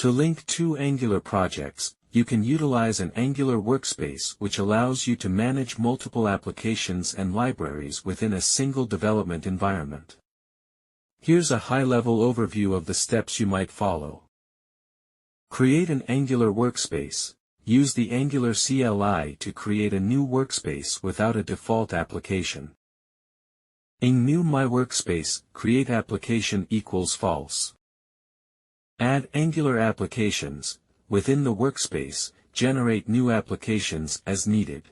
To link two Angular projects, you can utilize an Angular workspace which allows you to manage multiple applications and libraries within a single development environment. Here's a high-level overview of the steps you might follow. Create an Angular workspace. Use the Angular CLI to create a new workspace without a default application. In new My Workspace, create application equals false. Add Angular applications. Within the workspace, generate new applications as needed.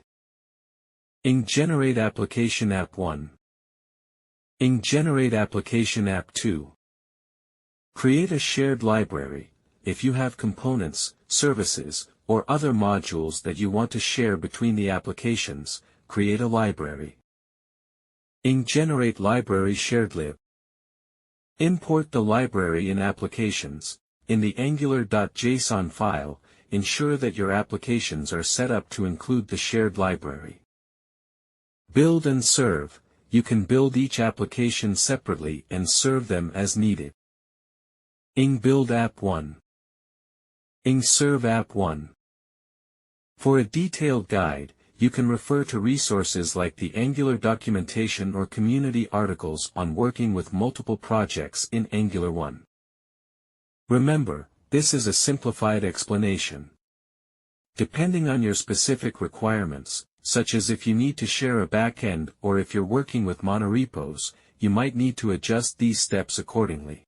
Generate application app 1. Generate application app 2. Create a shared library. If you have components, services, or other modules that you want to share between the applications, create a library. Generate library shared lib. Import the library in applications. In the angular.json file, ensure that your applications are set up to include the shared library. Build and serve. You can build each application separately and serve them as needed. Build app 1. Serve app 1. For a detailed guide, you can refer to resources like the Angular documentation or community articles on working with multiple projects in Angular 1. Remember, this is a simplified explanation. Depending on your specific requirements, such as if you need to share a backend or if you're working with monorepos, you might need to adjust these steps accordingly.